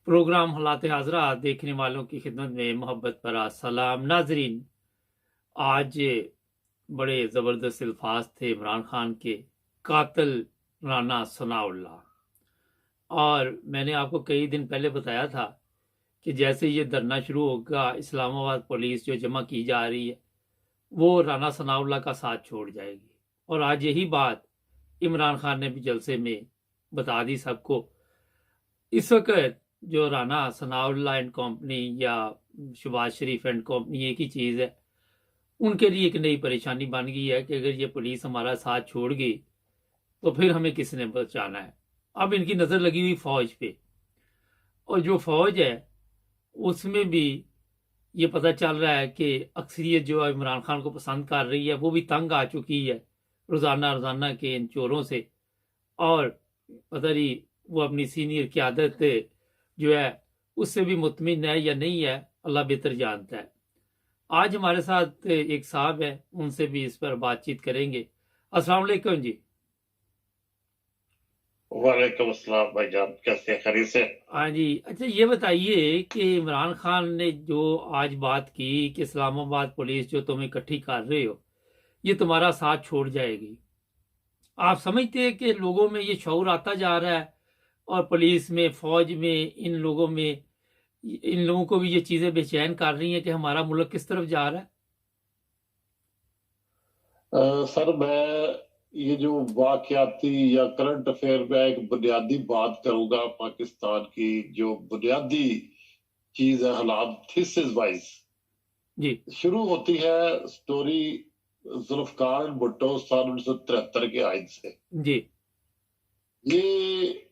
Programme हालात हाजरा देखने वालों की खिदमत में मोहब्बत भरा सलाम। नाजरीन, आज बड़े ज़बरदस्त अल्फाज थे इमरान खान के कातिल राना सनाउल्लाह, और मैंने आपको कई दिन पहले बताया था कि जैसे ये धरना शुरू होगा, इस्लामाबाद पुलिस जो जमा की जा रही है वो राना सनाउल्लाह का साथ छोड़ जाएगी। और आज यही बात इमरान खान ने भी जलसे में बता दी सबको। इस वक्त जो राना सनाउल्लाह एंड कंपनी या शहबाज शरीफ एंड कंपनी एक ही चीज़ है, उनके लिए एक नई परेशानी बन गई है कि अगर ये पुलिस हमारा साथ छोड़ गई तो फिर हमें किसने बचाना है। अब इनकी नज़र लगी हुई फौज पे, और जो फौज है उसमें भी ये पता चल रहा है कि अक्सरियत जो इमरान खान को पसंद कर रही है वो भी तंग आ चुकी है रोज़ाना के इन चोरों से, और पता नहीं वो अपनी सीनियर क़यादत जो है उससे भी मुतमिन है या नहीं है, अल्लाह बेहतर जानता है। आज हमारे साथ एक साहब है, उनसे भी इस पर बातचीत करेंगे। अस्सलाम वालेकुम जी। वालेकुम अस्सलाम भाईजान, कैसे हैं? खैरियत से? हाँ जी। अच्छा, ये बताइए कि इमरान खान ने जो आज बात की कि इस्लामाबाद पुलिस जो तुम इकट्ठी कर रहे हो ये तुम्हारा साथ छोड़ जाएगी, आप समझते हैं कि लोगों में ये शऊर आता जा रहा है और पुलिस में, फौज में, इन लोगों को भी ये चीजें बेचैन कर रही हैं कि हमारा मुल्क किस तरफ जा रहा है? सर, मैं ये जो वाकयाती या करंट अफेयर में एक बुनियादी बात करूंगा। पाकिस्तान की जो बुनियादी चीज है, हालात थीसिस वाइज जी शुरू होती है स्टोरी जुल्फकार भुट्टो सन 1973 के आयन से। जी ये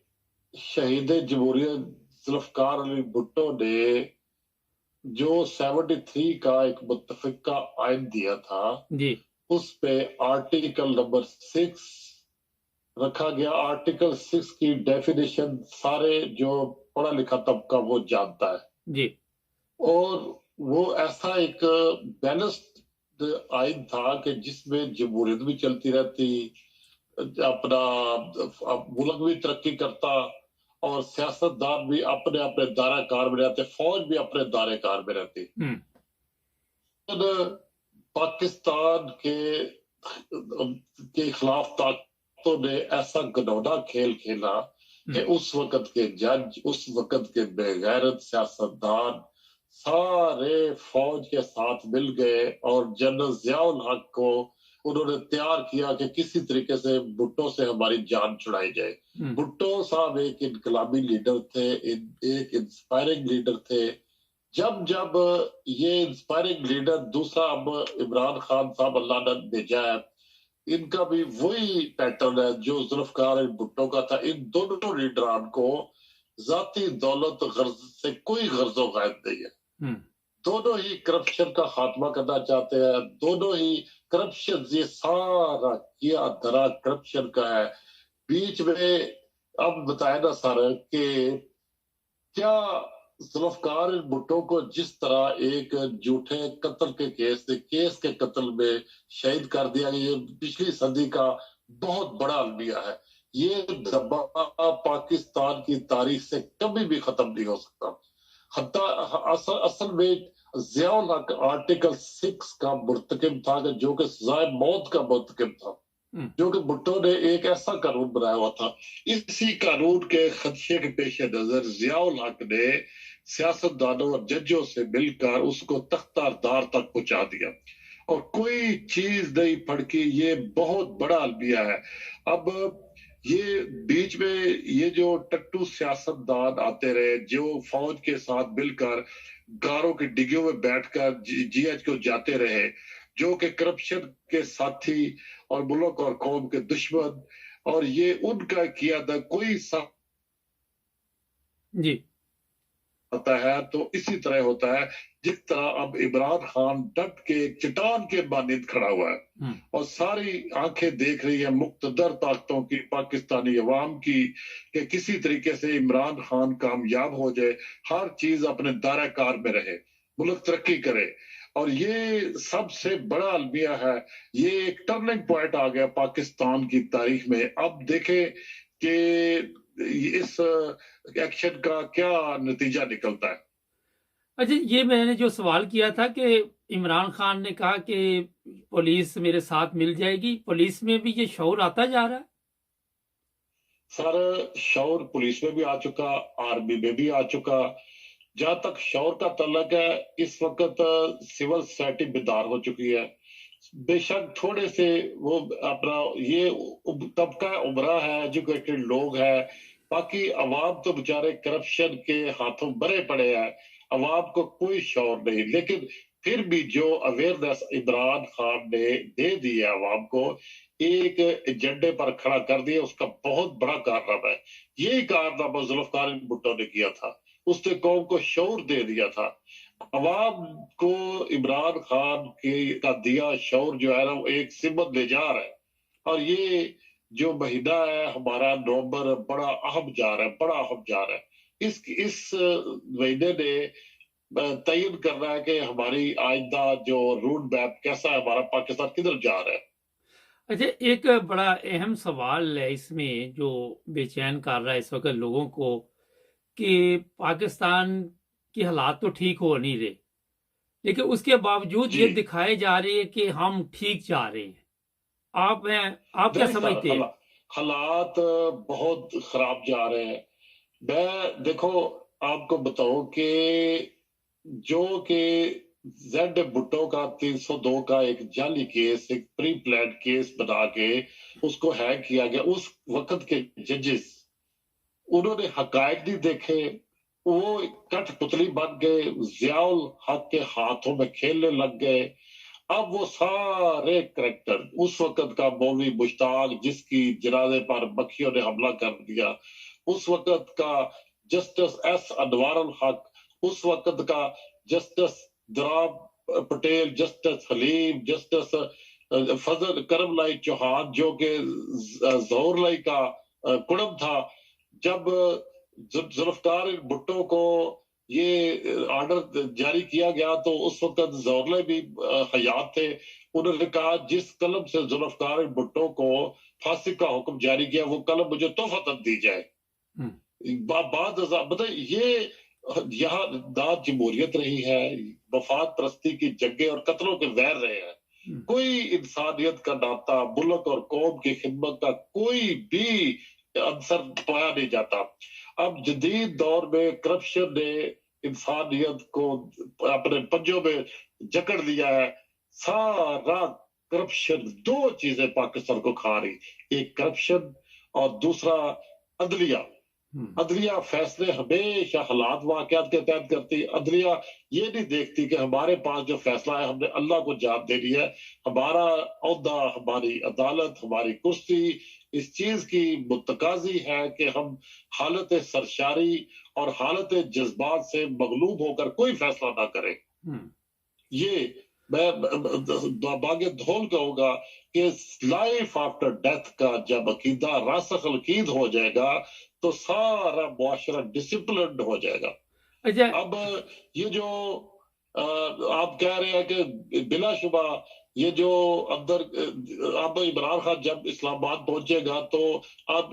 शहीद जमहूरियत जुल्फकार अली भुट्टो ने जो 73 का एक मुतफिका आयन दिया था, जी उस पे आर्टिकल नंबर 6 रखा गया। आर्टिकल 6 की डेफिनेशन सारे जो पढ़ा लिखा तबका वो जानता है, जी और वो ऐसा एक बैलेंस्ड आइन था कि जिसमें जमहूरियत भी चलती रहती, अपना मुल्क भी तरक्की करता, और सियासतदान भी अपने अपने दायरा कार में रहते, फौज भी अपने दायरे कार में रहती। पाकिस्तान के खिलाफ ताकतों ने ऐसा घिनौना खेल खेला कि उस वक्त के जज, उस वक्त के बेगैरत सियासतदान सारे फौज के साथ मिल गए और जनरल जियाउल हक को उन्होंने तैयार किया कि किसी तरीके से भुट्टो से हमारी जान छुड़ाई जाए। भुट्टो साहब एक इनकलाबी लीडर थे, एक इंस्पायरिंग लीडर थे। जब जब ये इंस्पायरिंग लीडर दूसरा अब इमरान खान साहब अल्लाह ने भेजा है, इनका भी वही पैटर्न है जो जुल्फकार भुट्टो का था। इन दोनों लीडरान को जाती दौलत गर्ज से कोई गर्जो गायब नहीं है। दोनों ही करप्शन का खात्मा करना चाहते हैं, दोनों ही करप्शन, ये सारा किया धरा करप्शन का है। बीच में अब बताया ना सर कि क्या जुल्फकार भुट्टो को जिस तरह एक झूठे कत्ल के केस के कत्ल में शहीद कर दिया, ये पिछली सदी का बहुत बड़ा अलमिया है। ये दबाव पाकिस्तान की तारीख से कभी भी खत्म नहीं हो सकता। असल में जियाउल हक आर्टिकल 6 का मुर्तकिब था, जो कि सजाए मौत का मुर्तकिब था, जो कि भुट्टो ने एक ऐसा कानून बनाया हुआ था। इसी कानून के खदशे के पेश नजर जियाउल हक ने सियासतदानों और जजों से मिलकर उसको तख्तादार तक पहुंचा दिया, और कोई चीज नहीं फड़की। ये बहुत बड़ा अलमिया है। अब ये बीच में ये जो टट्टू सियासतदान आते रहे, जो फौज के साथ मिलकर गारों की डिग्गियों में बैठकर जीएच को जाते रहे, जो कि करप्शन के साथी और मुल्क और कौम के दुश्मन, और ये उनका किया था कोई सा जी होता है तो इसी तरह होता है। जिस तरह अब इमरान खान डट के एक चट्टान के मानिंद खड़ा हुआ है और सारी आंखें देख रही है मुक्तदर ताकतों की, पाकिस्तानी अवाम की, कि किसी तरीके से इमरान खान कामयाब हो जाए, हर चीज अपने दायरा कार में रहे, मुल्क तरक्की करे। और ये सबसे बड़ा अलमिया है। ये एक टर्निंग पॉइंट आ गया पाकिस्तान की तारीख में। अब देखें कि اس ایکشن کا کیا نتیجہ نکلتا ہے؟ اچھا، یہ میں نے جو سوال کیا تھا کہ عمران خان نے کہا کہ پولیس میرے ساتھ مل جائے گی، پولیس میں بھی یہ شعور آتا جا رہا ہے؟ سر شعور پولیس میں بھی آ چکا، آرمی میں بھی آ چکا. جہاں تک شعور کا تعلق ہے، اس وقت سول سوسائٹی بیدار ہو چکی ہے. بے شک تھوڑے سے وہ اپنا یہ طبقہ عمرہ ہے، ایجوکیٹڈ لوگ ہیں. باقی عوام تو بےچارے کرپشن کے ہاتھوں بھرے پڑے ہیں، عوام کو کوئی شعور نہیں. لیکن پھر بھی جو اویئرنیس عمران خان نے دے دی ہے عوام کو، ایک ایجنڈے پر کھڑا کر دیا، اس کا بہت بڑا کارنامہ ہے. یہی کارنامہ ذوالفقار بھٹو نے کیا تھا، اس نے قوم کو شعور دے دیا تھا. عوام کو عمران خان کا دیا شعور جو ہے نا، وہ ایک سمت لے جا رہا ہے. اور یہ جو مہینہ ہے ہمارا نومبر، بڑا اہم جا رہا ہے، بڑا اہم جا رہا ہے. اس مہینے نے تعین کرنا ہے کہ ہماری آئندہ جو روڈ میپ کیسا ہے، ہمارا پاکستان کدھر جا رہا ہے. اچھا، ایک بڑا اہم سوال ہے اس میں جو بے چین کر رہا ہے اس وقت لوگوں کو، کہ پاکستان کی حالات تو ٹھیک ہو نہیں رہے، لیکن اس کے باوجود جی یہ دکھائے جا رہے ہیں کہ ہم ٹھیک جا رہے ہیں. آپ کیا نہیں سر، سمجھتے ہیں؟ حالات بہت خراب جا رہے ہیں. میں دیکھو آپ کو بتاؤں کہ جو کہ زیڈ بھٹو کا 302 کا ایک جعلی کیس، ایک پری پلانڈ کیس بنا کے اس کو ہیک کیا گیا. اس وقت کے ججز انہوں نے حقائق نہیں دیکھے، وہ کٹ پتلی بن گئے، ضیاء الحق کے ہاتھوں میں کھیلنے لگ گئے. اب وہ سارے کریکٹر، اس وقت کا مولوی مشتاق جس کی جنازے پر مکھیوں نے حملہ کر دیا، اس وقت کا جسٹس ایس انوار الحق، اس وقت کا جسٹس دراب پٹیل، جسٹس حلیم، جسٹس فضل کرم لائی چوہان جو کہ ظہور لائی کا کڑم تھا. جب ذوالفقار بھٹو کو یہ آرڈر جاری کیا گیا تو اس وقت ظہور بھی حیات تھے. انہوں نے کہا جس قلم سے ذوالفقار بھٹو کو پھانسی کا حکم جاری کیا وہ قلم مجھے تحفتاً دی جائے. بعد مطلب یہ یہاں نہ جمہوریت رہی ہے، مفاد پرستی کی جنگیں اور قتلوں کے ویر رہے ہیں. کوئی انسانیت کا ناطہ، ملک اور قوم کی خدمت کا کوئی بھی عنصر پایا نہیں جاتا. اب جدید دور میں کرپشن نے انسانیت کو اپنے پنجوں میں جکڑ لیا ہے. سارا کرپشن، دو چیزیں پاکستان کو کھا رہی، ایک کرپشن اور دوسرا عدلیہ. عدلیہ فیصلے ہمیشہ حالات واقعات کے تحت کرتی. عدلیہ یہ نہیں دیکھتی کہ ہمارے پاس جو فیصلہ ہے ہم نے اللہ کو جان دینی ہے، ہمارا عہدہ، ہماری عدالت، ہماری کرسی اس چیز کی متقاضی ہے کہ ہم حالت سرشاری اور حالت جذبات سے مغلوب ہو کر کوئی فیصلہ نہ کریں. یہ میں باغ دھول کہوں گا کہ لائف آفٹر ڈیتھ کا جب عقیدہ راسخ العقید ہو جائے گا تو سارا معاشرہ ڈسپلنڈ ہو جائے گا. اب یہ جو آپ کہہ رہے ہیں کہ بلا شبہ یہ جو اندر اب عمران خان جب اسلام آباد پہنچے گا تو اب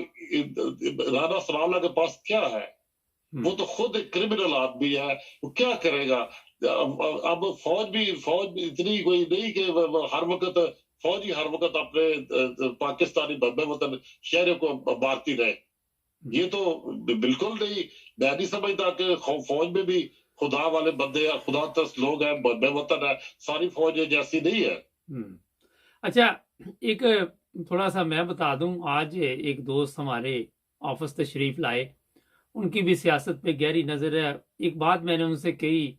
رانا ثناء اللہ کے پاس کیا ہے؟ وہ تو خود ایک کرمنل آدمی ہے، وہ کیا کرے گا؟ اب فوج بھی اتنی کوئی نہیں کہ ہر وقت فوج ہی ہر وقت اپنے پاکستانی بھربے وطن شہروں کو مارتی رہے. یہ تو بالکل نہیں. میں نہیں سمجھتا کہ فوج میں بھی خدا والے بندے ہیں، خدا ترس لوگ ہیں، بے وطن ہے. ساری فوج جیسی نہیں ہے. اچھا، ایک تھوڑا سا میں بتا دوں، آج ایک دوست ہمارے آفس تشریف لائے، ان کی بھی سیاست پہ گہری نظر ہے. ایک بات میں نے ان سے کہی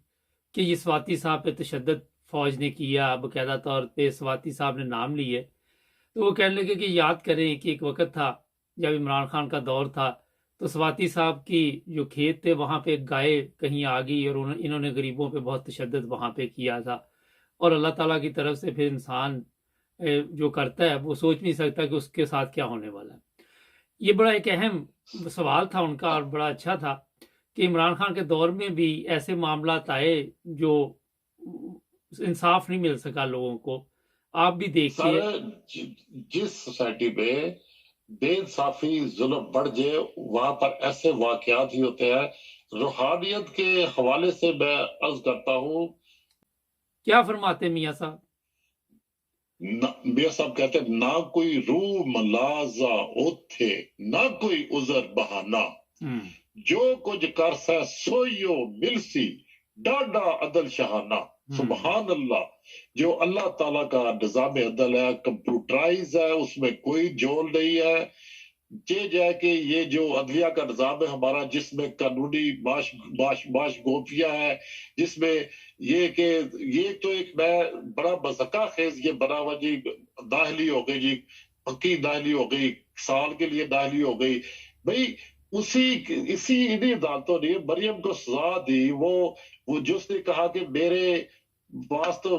کہ یہ سواتی صاحب پہ تشدد فوج نے کیا، باقاعدہ طور پہ سواتی صاحب نے نام لیے، تو وہ کہنے لگے کہ یاد کریں کہ ایک وقت تھا جب عمران خان کا دور تھا تو سواتی صاحب کی جو کھیت تھے وہاں پہ ایک گائے کہیں آ گئی اور انہوں نے غریبوں پہ بہت تشدد وہاں پہ کیا تھا. اور اللہ تعالیٰ کی طرف سے پھر انسان جو کرتا ہے وہ سوچ نہیں سکتا کہ اس کے ساتھ کیا ہونے والا ہے. یہ بڑا ایک اہم سوال تھا ان کا اور بڑا اچھا تھا کہ عمران خان کے دور میں بھی ایسے معاملات آئے جو انصاف نہیں مل سکا لوگوں کو. آپ بھی دیکھیے جس سوسائٹی میں بے انصافی ظلم بڑھ جائے وہاں پر ایسے واقعات ہی ہوتے ہیں. روحانیت کے حوالے سے میں عرض کرتا ہوں، کیا فرماتے ہیں میاں صاحب؟ میاں صاحب کہتے ہیں نہ کوئی روح ملازہ اوتھے، نہ کوئی عذر بہانہ، جو کچھ کرسا سوئیو ملسی، ڈاڈا عدل شہانہ. سبحان اللہ. جو اللہ تعالیٰ کا نظام عدل ہے، کمپیوٹرائز ہے، اس میں کوئی جول نہیں ہے. جائے کہ یہ جو عدلیہ کا نظام ہے ہمارا، جس میں قانونی باش گوپیاں ہے، جس میں یہ کہ یہ تو ایک میں بڑا مذکہ خیز یہ بنا ہوا جی، داخلی ہو گئی جی، پکی داخلی ہو گئی، سال کے لیے داخلی ہو گئی. بھئی اسی انہی عدالتوں نے مریم کو سزا دی. وہ جس نے کہا کہ میرے پاس تو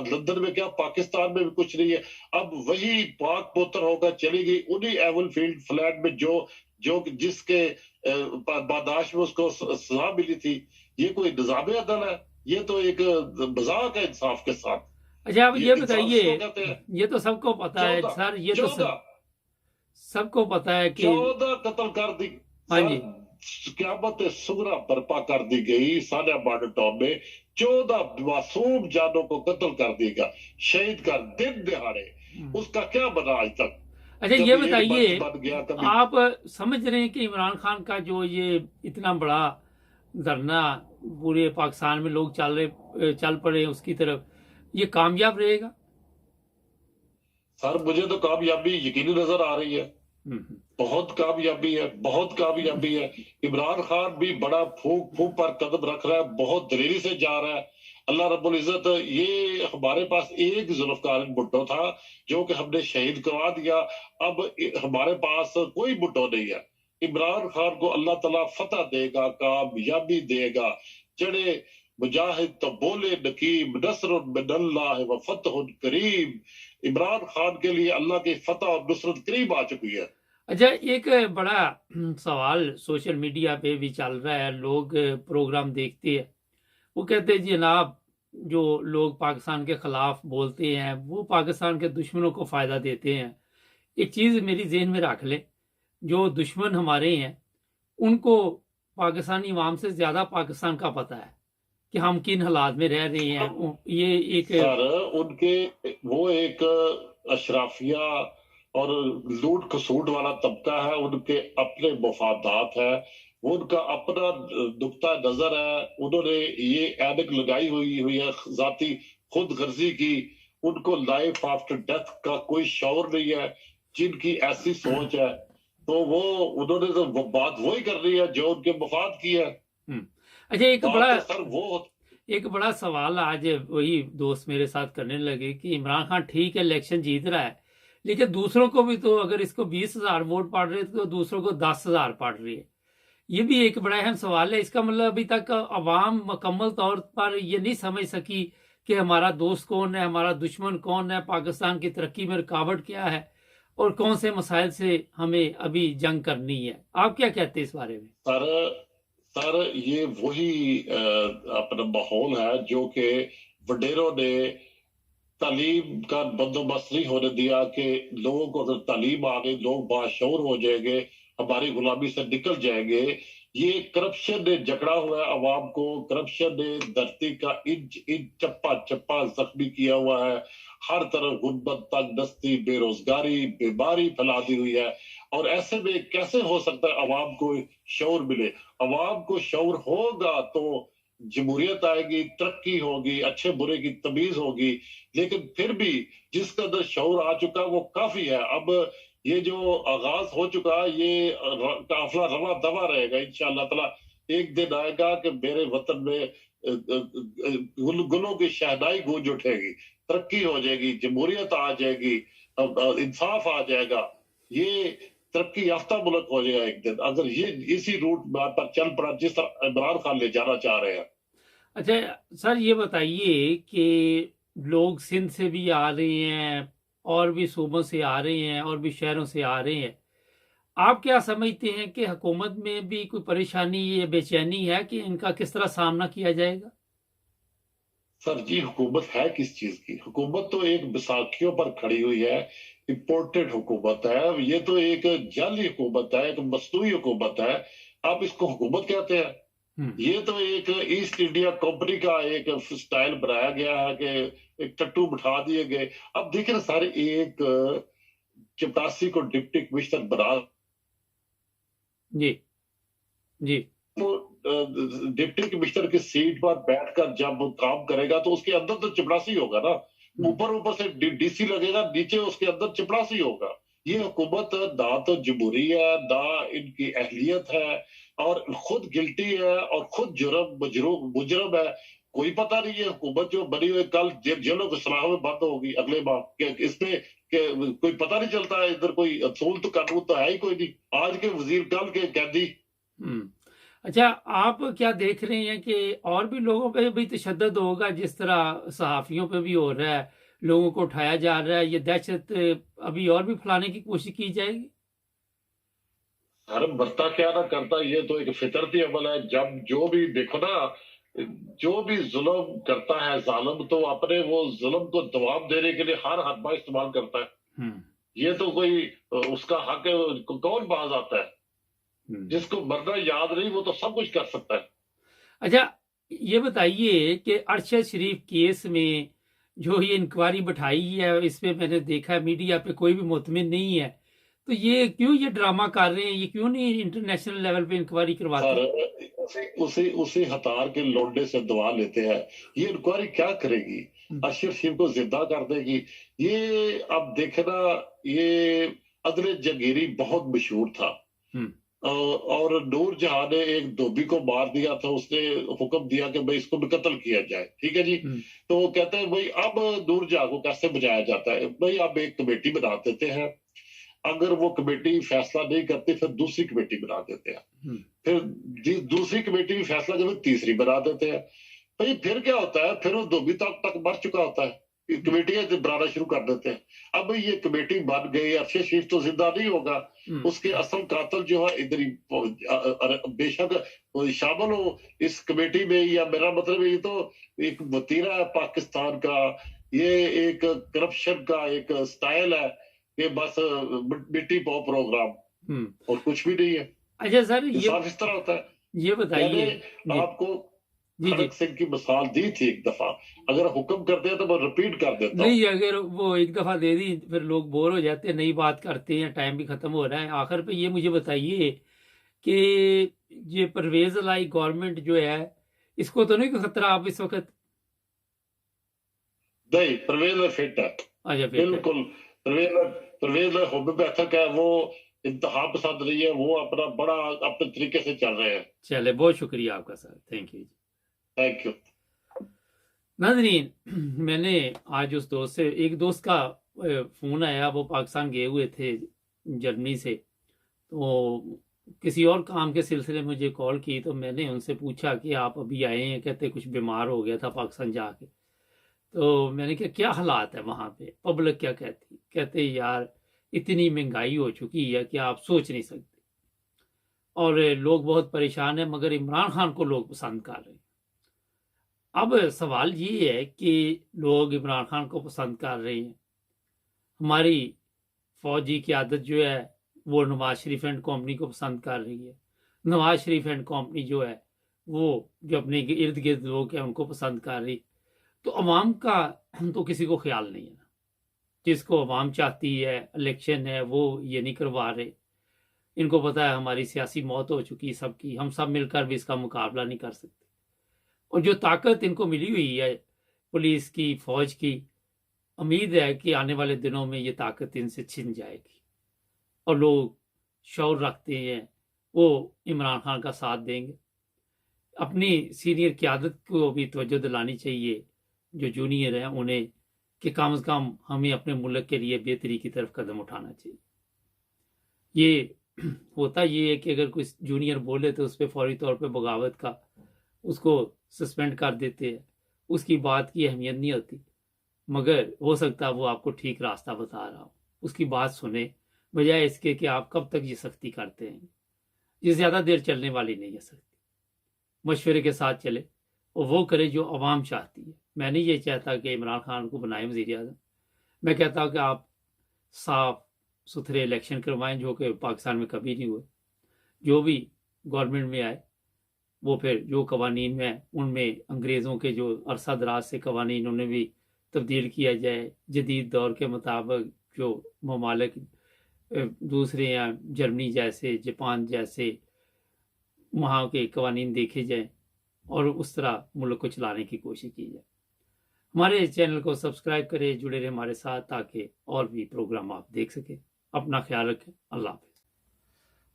لندن میں کیا پاکستان میں بھی کچھ نہیں ہے، اب وہی پاک پوتر ہو کر چلی گئی انہی ایول فیلڈ فلیٹ میں جو جس کے باداشت میں اس کو سزا ملی تھی. یہ کوئی نظام عدل ہے؟ یہ تو ایک مذاق ہے انصاف کے ساتھ. اچھا آپ یہ انصاف بتائیے، کس کو کہتے ہیں؟ یہ تو سب کو پتا ہے سر، یہ تو 14 سب کو پتا ہے کہ 14 قتل کر دی. ہاں جی، قیامت صغریٰ برپا کر دی گئی سانیہ بارڈر ٹاؤن میں. 14 معصوم جانوں کو قتل کر دیا گیا، شہید کر دن دہاڑے. اس کا کیا بنا آج تک؟ اچھا یہ کبھی ایک بتائیے، بن گیا، کبھی آپ سمجھ رہے ہیں کہ عمران خان کا جو یہ اتنا بڑا دھرنا پورے پاکستان میں لوگ چل پڑے اس کی طرف، یہ کامیاب رہے گا؟ سر مجھے تو کامیابی یقینی نظر آ رہی ہے، بہت کامیابی ہے، بہت کامیابی ہے. عمران خان بھی بڑا پھونک پھونک پر قدم رکھ رہا ہے، بہت دلیری سے جا رہا ہے. اللہ رب العزت، یہ ہمارے پاس ایک ذوالفقار بھٹو تھا جو کہ ہم نے شہید کروا دیا، اب ہمارے پاس کوئی بھٹو نہیں ہے. عمران خان کو اللہ تعالیٰ فتح دے گا، کامیابی دے گا. چڑھے مجاہد تو بولے نقیب، نصر من اللہ و فتح کریم. عمران خان کے لیے اللہ کی فتح اور نصرت قریب آ چکی ہے. اچھا ایک بڑا سوال سوشل میڈیا پہ بھی چل رہا ہے، لوگ پروگرام دیکھتے ہیں، وہ کہتے ہیں جناب جو لوگ پاکستان کے خلاف بولتے ہیں وہ پاکستان کے دشمنوں کو فائدہ دیتے ہیں. ایک چیز میری ذہن میں رکھ لیں، جو دشمن ہمارے ہیں ان کو پاکستانی عوام سے زیادہ پاکستان کا پتہ ہے کہ ہم کن حالات میں رہ رہے ہیں. یہ ایک سر ان کے وہ ایک اشرافیہ اور لوٹ کسوٹ والا طبقہ ہے، ان کے اپنے مفادات ہے، وہ ان کا اپنا نقطہ نظر ہے. انہوں نے یہ اینک لگائی ہوئی ہے ذاتی خود غرضی کی. ان کو لائف آفٹر ڈیتھ کا کوئی شعور نہیں ہے. جن کی ایسی سوچ ہے تو انہوں نے تو وہ بات وہی کر رہی ہے جو ان کے مفاد کی ہے. اچھا ایک بڑا سوال آج وہی دوست میرے ساتھ کرنے لگے کہ عمران خان ٹھیک ہے الیکشن جیت رہا ہے، لیکن دوسروں کو بھی تو اگر اس کو 20,000 ووٹ پڑ رہے تو دوسروں کو 10,000 پڑ رہی ہے. یہ بھی ایک بڑا اہم سوال ہے. اس کا مطلب ابھی تک عوام مکمل طور پر یہ نہیں سمجھ سکی کہ ہمارا دوست کون ہے، ہمارا دشمن کون ہے، پاکستان کی ترقی میں رکاوٹ کیا ہے اور کون سے مسائل سے ہمیں ابھی جنگ کرنی ہے. آپ کیا کہتے ہیں اس بارے میں؟ سر یہ وہی اپنا ماحول ہے جو کہ وڈیروں نے تعلیم کا بندوبست نہیں ہونے دیا کہ لوگوں کو اگر تعلیم آ گئی لوگ باشعور ہو جائیں گے، ہماری غلامی سے نکل جائیں گے. یہ کرپشن نے جکڑا ہوا ہے عوام کو، کرپشن نے دھرتی کا انچ چپا چپا زخمی کیا ہوا ہے. ہر طرف غربت، تنگ دستی، بے روزگاری، بیماری پھیلا دی ہوئی ہے. اور ایسے میں کیسے ہو سکتا ہے عوام کو شعور ملے؟ عوام کو شعور ہوگا تو جمہوریت آئے گی، ترقی ہوگی، اچھے برے کی تمیز ہوگی. لیکن پھر بھی جس قدر شعور آ چکا وہ کافی ہے. اب یہ جو آغاز ہو چکا یہ قافلہ رواں دواں رہے گا انشاءاللہ تعالی. ایک دن آئے گا کہ میرے وطن میں گلوں کی شہنائی گونج اٹھے گی، ترقی ہو جائے گی، جمہوریت آ جائے گی، انصاف آ جائے گا. یہ ترقی یافتہ ملک ہو جائے گا ایک دن اگر یہ اسی روٹ پر چل پڑا جس طرح عمران خان لے جانا چاہ رہے ہیں. اچھا سر یہ بتائیے کہ لوگ سندھ سے بھی آ رہے ہیں اور بھی صوبوں سے آ رہے ہیں اور بھی شہروں سے آ رہے ہیں، آپ کیا سمجھتے ہیں کہ حکومت میں بھی کوئی پریشانی یا بے چینی ہے کہ ان کا کس طرح سامنا کیا جائے گا؟ سر جی حکومت ہے کس چیز کی؟ حکومت تو ایک بیساکھیوں پر کھڑی ہوئی ہے इम्पोर्टेड हुकूमत है, ये तो एक जाली हुकूमत है, एक मसनूई हुकूमत है, आप इसको हुकूमत कहते हैं। ये तो एक ईस्ट इंडिया कंपनी का एक स्टाइल बनाया गया है कि एक टट्टू बिठा दिए गए। अब देखिए ना, सारे एक चपरासी को डिप्टी कमिश्नर बना, जी जी वो डिप्टी कमिश्नर की सीट पर बैठकर जब वो काम करेगा तो उसके अंदर तो चपरासी होगा ना, ऊपर से डीसी लगेगा, नीचे उसके अंदर चपरासी होगा। ये हुकूमत ना तो जमहूरी है, ना इनकी अहलियत है, और खुद गिल्टी है और खुद मुजरम है। कोई पता नहीं है हुकूमत जो बनी हुई कल जेलों के सलाह में बंद होगी अगले माह के, इसमें कोई पता नहीं चलता है। इधर कोई असूल तो कानून तो है ही कोई नहीं। आज के वजीर कल के कैदी। अच्छा, आप क्या देख रहे हैं कि और भी लोगों पे भी तशद्दुद होगा जिस तरह सहाफ़ियों पे भी हो रहा है, लोगों को उठाया जा रहा है, ये दहशत अभी और भी फैलाने की कोशिश की जाएगी? अरे मरता क्या ना करता, ये तो एक फितरती अमल है। जब जो भी देखो ना, जो भी जुल्म करता है जालिम, तो अपने वो जुल्म को जवाब देने के लिए हर हरबा इस्तेमाल करता है। ये तो कोई उसका हक है, कौन बाज आता है? जिसको मरना याद नहीं वो तो सब कुछ कर सकता है। अच्छा, ये बताइए कि अरशद शरीफ केस में जो ये इंक्वायरी बैठाई है, इसमें मैंने देखा है मीडिया पे कोई भी मुतमिन नहीं है, तो ये क्यों ये ड्रामा कर रहे हैं? ये क्यों नहीं इंटरनेशनल लेवल पे इंक्वायरी करवाते? उसी हतार के लोडे से दवा लेते हैं। ये इंक्वायरी क्या करेगी? अरशद शरीफ को जिंदा कर देगी। ये अब देखना, ये अदल जगीरी बहुत मशहूर था, और नूर जहां ने एक धोबी को मार दिया था, उसने हुक्म दिया कि भाई इसको भी कत्ल किया जाए, ठीक है जी। तो वो कहते हैं भाई अब नूर जहां को कैसे बचाया जाता है? भाई अब एक कमेटी बना देते हैं, अगर वो कमेटी फैसला नहीं करती फिर दूसरी कमेटी बना देते हैं, फिर दूसरी कमेटी भी फैसला करती, तीसरी बना देते हैं। भाई फिर क्या होता है? फिर वो धोबी तक मर चुका होता है, कमेटियां बनाना शुरू कर देते हैं। अब ये कमेटी बन गई, अरशद शरीफ तो जिंदा नहीं होगा, उसके असल कातिल जो है इधर ही बेशक शामिल हो इस कमेटी में, या मेरा मतलब ये तो एक वतीरा है पाकिस्तान का, ये एक करप्शन का एक स्टाइल है कि बस मिट्टी पाओ प्रोग्राम और कुछ भी नहीं है। अच्छा सर, ये साफ इस तरह होता है। ये बताइए, आपको खड़क सिंह की मिसाल दी थी एक दफा, अगर हुक्म करते हैं तो मैं रिपीट कर देता नहीं, अगर वो एक दफा दे दी फिर लोग बोर हो जाते हैं, नई बात करते हैं, टाइम भी खत्म हो रहा है। आखिर पे ये मुझे बताइए कि ये परवेज लाई गवर्नमेंट जो है, इसको तो नहीं कोई खतरा आप इस वक्त? नहीं, परवेज फिट है। अच्छा, बिल्कुल परवेज होम्योपैथिक है, वो इंतहा पसंद नहीं है, वो अपना बड़ा अपने तरीके से चल रहे हैं। चले, बहुत शुक्रिया आपका sir, thank you. Thank you. नाज़रीन, मैंने आज उस दोस्त से, एक दोस्त का फोन आया, वो पाकिस्तान गए हुए थे जर्मनी से, तो किसी और काम के सिलसिले में मुझे कॉल की, तो मैंने उनसे पूछा कि आप अभी आए हैं? कहते कुछ बीमार हो गया था पाकिस्तान जाके। तो मैंने कहा क्या हालात है वहाँ पे, पब्लिक क्या कहती? कहते यार इतनी महंगाई हो चुकी है कि आप सोच नहीं सकते, और लोग बहुत परेशान हैं, मगर इमरान खान को लोग पसंद कर रहे हैं। अब सवाल ये है कि लोग इमरान खान को पसंद कर रहे हैं, हमारी फौजी क़यादत जो है वो नवाज शरीफ एंड कंपनी को पसंद कर रही है, नवाज शरीफ एंड कंपनी जो है वो जो अपने इर्द गिर्द लोग हैं उनको पसंद कर रही। तो अवाम का तो किसी को ख्याल नहीं है ना, जिसको अवाम चाहती है, इलेक्शन है, वो ये नहीं करवा रहे। इनको पता है हमारी सियासी मौत हो चुकी सबकी, हम सब मिलकर भी इसका मुकाबला नहीं कर सकते। और जो ताकत इनको मिली हुई है पुलिस की, फौज की, उम्मीद है कि आने वाले दिनों में ये ताकत इनसे छिन जाएगी, और लोग शौर रखते हैं वो इमरान खान का साथ देंगे। अपनी सीनियर क़यादत को भी तवज्जो दिलानी चाहिए, जो जूनियर हैं उन्हें, कि कम से कम हमें अपने मुल्क के लिए बेहतरी की तरफ कदम उठाना चाहिए। ये होता ये है कि अगर कोई जूनियर बोले तो उस पर फौरी तौर पे बगावत का उसको सस्पेंड कर देते हैं, उसकी बात की अहमियत नहीं होती, मगर हो सकता है वो आपको ठीक रास्ता बता रहा हो, उसकी बात सुने, बजाय इसके कि आप कब तक ये सख्ती करते हैं। ये ज़्यादा देर चलने वाली नहीं है सख्ती, मशवरे के साथ चले और वो करे जो अवाम चाहती है। मैं नहीं ये चाहता कि इमरान खान को बनाए वज़ीर आज़म, मैं कहता हूँ कि आप साफ सुथरे इलेक्शन करवाएं, जो कि पाकिस्तान में कभी नहीं हुए। जो भी गवर्नमेंट में आए वो फिर जो कवानीन हैं उनमें अंग्रेज़ों के जो अरसा दराज से कवानीन उन्हें भी तब्दील किया जाए जदीद दौर के मुताबिक। जो ममालिक दूसरे हैं, जर्मनी जैसे, जापान जैसे, वहाँ के कवानीन देखे जाएं और उस तरह मुल्क को चलाने की कोशिश की जाए। हमारे चैनल को सब्सक्राइब करें, जुड़े रहे हमारे साथ ताकि और भी प्रोग्राम आप देख सकें। अपना ख्याल रखें। अल्लाह हाफ़िज़।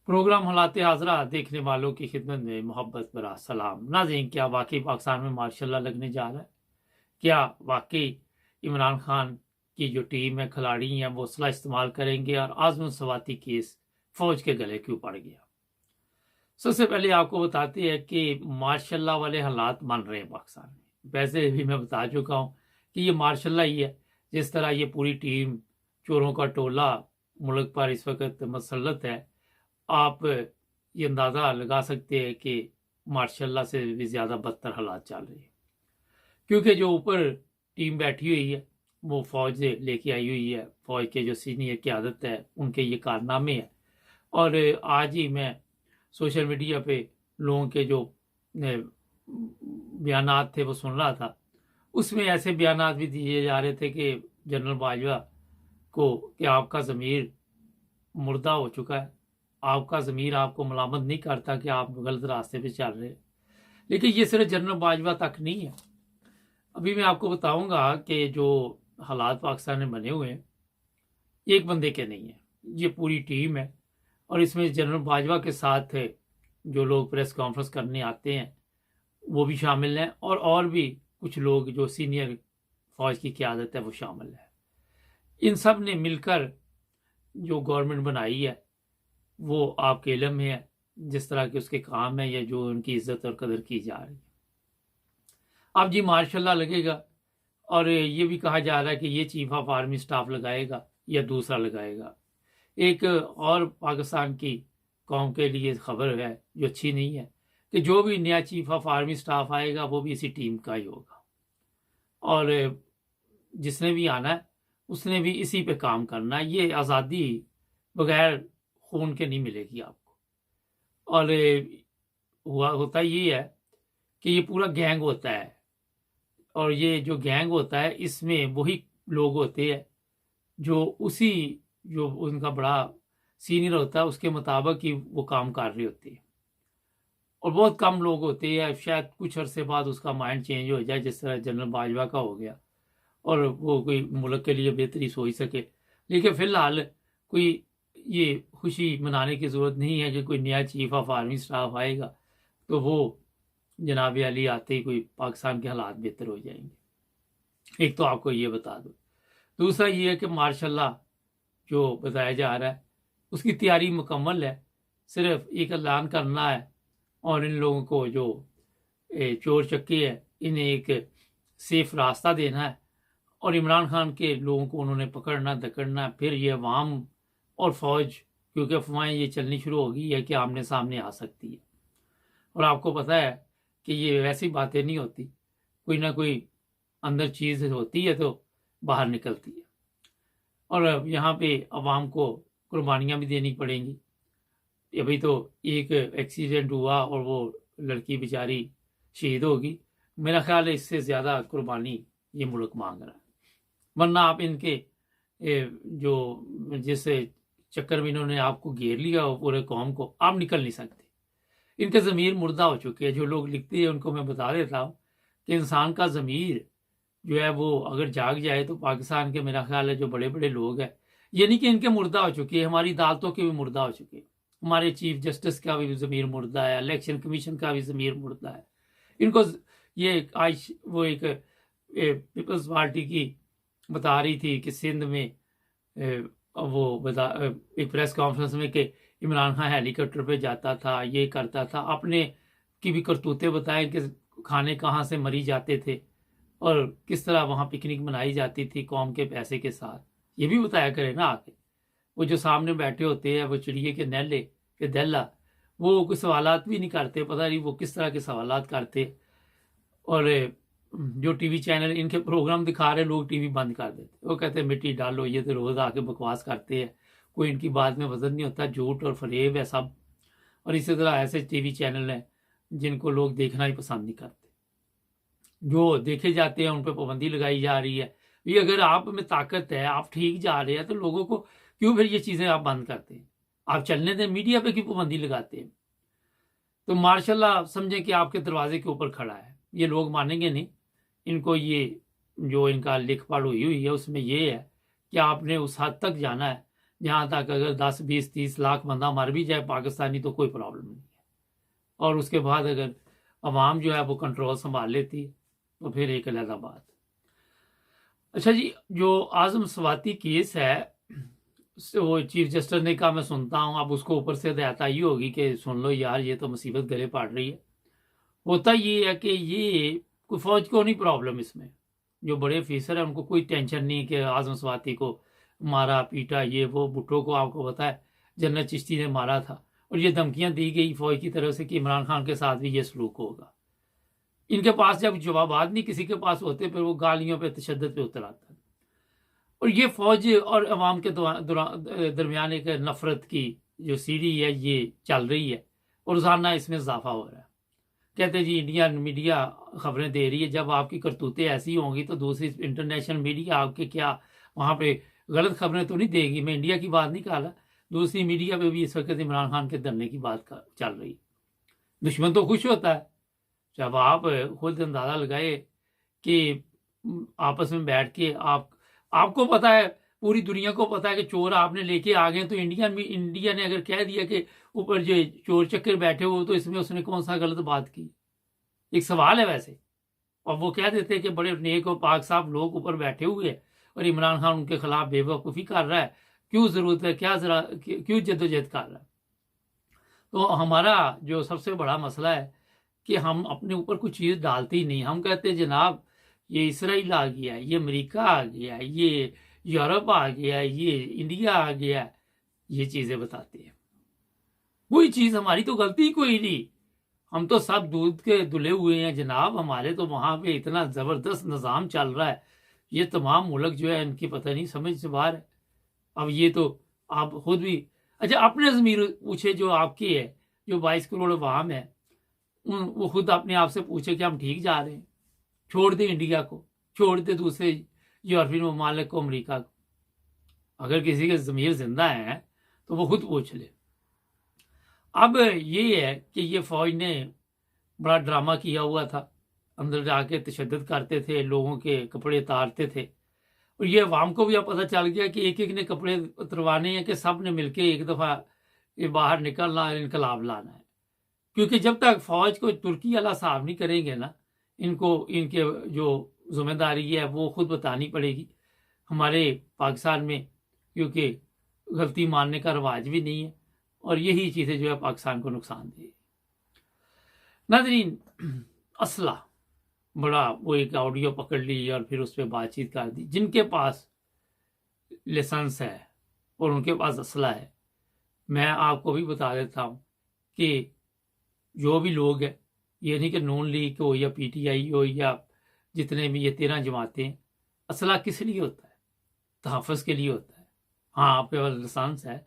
प्रोग्राम हालात हाज़रा देखने वालों की खिदमत में मोहब्बत भरा सलाम। नाज़रीन, क्या वाकई पाकिस्तान में मार्शल लॉ लगने जा रहा है? क्या वाकई इमरान खान की जो टीम है, खिलाड़ी हैं, वो असला इस्तेमाल करेंगे और आज़म सवाती केस फौज के गले क्यों पड़ गया? सबसे पहले आपको बताते हैं कि मार्शल लॉ वाले हालात बन रहे हैं पाकिस्तान में। वैसे भी मैं बता चुका हूँ कि ये मार्शल लॉ ही है। जिस तरह ये पूरी टीम, चोरों का टोला मुल्क पर इस वक्त मसल्लत है, आप ये अंदाज़ा लगा सकते हैं कि मार्शल लॉ से भी ज़्यादा बदतर हालात चल रहे हैं। क्योंकि जो ऊपर टीम बैठी हुई है वो फौज लेके आई हुई है, फौज के जो सीनियर क़यादत है उनके ये कारनामे हैं। और आज ही मैं सोशल मीडिया पे लोगों के जो बयानात थे वो सुन रहा था। उसमें ऐसे बयानात भी दिए जा रहे थे कि जनरल बाजवा को कि आपका ज़मीर मुर्दा हो चुका है, आपका ज़मीर आपको मलामत नहीं करता कि आप गलत रास्ते पे चल रहे हैं। लेकिन ये सिर्फ जनरल बाजवा तक नहीं है। अभी मैं आपको बताऊंगा कि जो हालात पाकिस्तान में बने हुए हैं एक बंदे के नहीं है, ये पूरी टीम है। और इसमें जनरल बाजवा के साथ जो लोग प्रेस कॉन्फ्रेंस करने आते हैं वो भी शामिल हैं, और भी कुछ लोग जो सीनियर फौज की क़यादत है वो शामिल है। इन सब ने मिलकर जो गवर्नमेंट बनाई है वो आपके इल्म में है, जिस तरह के उसके काम है या जो उनकी इज्जत और कदर की जा रही है। अब जी मार्शल लॉ लगेगा और ये भी कहा जा रहा है कि ये चीफ ऑफ आर्मी स्टाफ लगाएगा या दूसरा लगाएगा। एक और पाकिस्तान की कौम के लिए खबर है जो अच्छी नहीं है कि जो भी नया चीफ ऑफ आर्मी स्टाफ आएगा वो भी इसी टीम का ही होगा, और जिसने भी आना है उसने भी इसी पे काम करना है। ये आज़ादी बगैर खून के नहीं मिलेगी आपको। और होता ये है कि ये पूरा गैंग होता है, और ये जो गैंग होता है इसमें वही लोग होते हैं जो जो उनका बड़ा सीनियर होता है उसके मुताबिक ही वो काम कर रहे होते हैं। और बहुत कम लोग होते हैं, शायद कुछ अरसे बाद उसका माइंड चेंज हो जाए, जिस तरह जनरल बाजवा का हो गया, और वो कोई मुल्क के लिए बेहतरी सोच सके। लेकिन फ़िलहाल कोई ये खुशी मनाने की ज़रूरत नहीं है कि कोई नया चीफ ऑफ आर्मी स्टाफ आएगा तो वो जनाब अली आते ही कोई पाकिस्तान के हालात बेहतर हो जाएंगे। एक तो आपको ये बता दूँ। दूसरा ये है कि मार्शल लॉ जो बताया जा रहा है उसकी तैयारी मुकम्मल है, सिर्फ एक ऐलान करना है और इन लोगों को जो चोर चक्के है इन्हें एक सेफ रास्ता देना है, और इमरान खान के लोगों को उन्होंने पकड़ना दकड़ना। फिर ये अवाम और फौज, क्योंकि अफवाहें ये चलनी शुरू हो गई है कि आमने सामने आ सकती है, और आपको पता है कि ये वैसी बातें नहीं होती, कोई ना कोई अंदर चीज़ होती है तो बाहर निकलती है। और यहाँ पे अवाम को कुर्बानियाँ भी देनी पड़ेंगी। अभी तो एक एक्सीडेंट हुआ और वो लड़की बेचारी शहीद होगी, मेरा ख्याल है इससे ज़्यादा कुर्बानी ये मुल्क मांग रहा है। वरना आप इनके जो जिस चक्कर में इन्होंने आपको घेर लिया हो पूरे कौम को, आप निकल नहीं सकते। इनके ज़मीर मुर्दा हो चुके हैं। जो लोग लिखते हैं उनको मैं बता देता हूँ कि इंसान का ज़मीर जो है वो अगर जाग जाए तो पाकिस्तान के मेरा ख्याल है जो बड़े बड़े लोग हैं, ये नहीं कि इनके मुर्दा हो चुके हैं, हमारी अदालतों के भी मुर्दा हो चुके हैं, हमारे चीफ जस्टिस का भी ज़मीर मुर्दा है, इलेक्शन कमीशन का भी ज़मीर मुर्दा है। इनको ये आज वो एक पीपल्स पार्टी की बता रही थी कि सिंध में एक प्रेस कॉन्फ्रेंस में कि इमरान खान हेलीकॉप्टर पे जाता था, ये करता था, अपने की भी करतूतें बताएं कि खाने कहाँ से मरी जाते थे और किस तरह वहाँ पिकनिक मनाई जाती थी कौम के पैसे के साथ। ये भी बताया करे ना आके। वो जो सामने बैठे होते हैं वो चिड़िए के नैले के दल्ला, वो कोई सवालात भी नहीं करते, पता नहीं वो किस तरह के सवालात करते। और जो टीवी चैनल इनके प्रोग्राम दिखा रहे लोग टीवी बंद कर देते, वो कहते हैं मिट्टी डालो, ये तो रोज आके बकवास करते हैं, कोई इनकी बात में वजन नहीं होता, झूठ और फरेब है सब। और इसी तरह ऐसे टीवी चैनल हैं जिनको लोग देखना ही पसंद नहीं करते, जो देखे जाते हैं उन पर पाबंदी लगाई जा रही है। ये अगर आप में ताकत है, आप ठीक जा रहे हैं, तो लोगों को क्यों फिर ये चीजें आप बंद करते हैं? आप चलने दें, मीडिया पे क्यों पाबंदी लगाते हैं? तो मार्शाल्लाह समझें कि आपके दरवाजे के ऊपर खड़ा है, ये लोग मानेंगे नहीं। इनको ये जो इनका लिख पढ़ हुई है उसमें ये है कि आपने उस हद तक जाना है जहाँ तक अगर 10, 20, 30 लाख बंदा मर भी जाए पाकिस्तानी तो कोई प्रॉब्लम नहीं है, और उसके बाद अगर अवाम जो है वो कंट्रोल संभाल लेती है तो फिर एक अलग बात। अच्छा जी, जो आजम स्वाति केस है वो चीफ जस्टिस ने कहा, मैं सुनता हूँ, अब उसको ऊपर से हदायत आई होगी कि सुन लो यार ये तो मुसीबत गले पड़ रही है। होता ये है कि ये कोई फौज को नहीं प्रॉब्लम, इसमें जो बड़े ऑफिसर है उनको कोई टेंशन नहीं कि आजम स्वाति को मारा पीटा ये वो। भुट्टो को आपको पता है जनरल चिश्ती ने मारा था, और ये धमकियां दी गई फौज की तरफ से कि इमरान खान के साथ भी ये सलूक होगा। इनके पास जब जवाबात नहीं किसी के पास होते, फिर वो गालियों पे तशद्दुद पे उतर आता है। और ये फौज और अवाम के दरमियान एक नफरत की जो सीढ़ी है ये चल रही है, और रोजाना इसमें इजाफा हो रहा है। कहते जी इंडियन मीडिया खबरें दे रही है, जब आपकी करतूतें ऐसी होंगी तो दूसरी इंटरनेशनल मीडिया आपके क्या वहाँ पे गलत खबरें तो नहीं देगी। मैं इंडिया की बात नहीं कर रहा, दूसरी मीडिया पे भी इस वक्त इमरान खान के धरने की बात चल रही है। दुश्मन तो खुश होता है जब आप खुद अंदाजा लगाए कि आपस में बैठ के आपको पता है, पूरी दुनिया को पता है कि चोर आपने लेके आ गए, तो इंडिया ने अगर कह दिया कि ऊपर जो चोर चक्कर बैठे हो तो इसमें उसने कौन सा गलत बात की? एक सवाल है वैसे। और वो कह देते हैं कि बड़े नेक और पाक साहब लोग ऊपर बैठे हुए हैं और इमरान खान उनके खिलाफ बेवकूफ़ी कर रहा है, क्यों जरूरत है, क्यों जद्दोजहद कर रहा है? तो हमारा जो सबसे बड़ा मसला है कि हम अपने ऊपर कुछ चीज़ डालते ही नहीं। हम कहते हैं जनाब ये इसराइल आ गया, ये अमेरिका आ गया, ये यूरोप आ गया, ये इंडिया आ गया, ये चीज़ें बताते हैं। कोई चीज़ हमारी तो गलती कोई नहीं, हम तो सब दूध के धुले हुए हैं जनाब। हमारे तो वहाँ पे इतना ज़बरदस्त निज़ाम चल रहा है, ये तमाम मुल्क जो है इनकी पता नहीं समझ से बाहर है। अब ये तो आप खुद भी अच्छा अपने ज़मीर पूछे जो आपकी है, जो 22 करोड़ अवाम है, वो खुद अपने आप से पूछे कि हम ठीक जा रहे हैं? छोड़ दें इंडिया को, छोड़ दें दूसरे यूरोपियन ममालिक को, अमेरिका को। अगर किसी के ज़मीर जिंदा है तो वो खुद पूछ ले। अब ये है कि ये फौज ने बड़ा ड्रामा किया हुआ था, अंदर जाके तशद्दुद करते थे, लोगों के कपड़े उतारते थे, और ये अवाम को भी अब पता चल गया कि एक एक ने कपड़े उतरवाने हैं कि सब ने मिलके एक दफ़ा ये बाहर निकलना है, इनकलाब लाना है। क्योंकि जब तक फौज को तुर्की वाला साहब नहीं करेंगे ना, इनको इनके जो जिम्मेदारी है वो खुद बतानी पड़ेगी। हमारे पाकिस्तान में क्योंकि गलती मानने का रवाज भी नहीं है, और यही चीज़ें जो है पाकिस्तान को नुकसान दे। नाज़रीन, असला बड़ा वो एक ऑडियो पकड़ ली और फिर उस पर बातचीत कर दी। जिनके पास लाइसेंस है और उनके पास असला है, मैं आपको भी बता देता हूँ कि जो भी लोग हैं, ये नहीं कि नून लीग हो या PTI हो या जितने भी ये 13 जमातें हैं, असला किस लिए होता है? तहफ़्फ़ुज़ के लिए होता है। हाँ, आपके पास लाइसेंस है,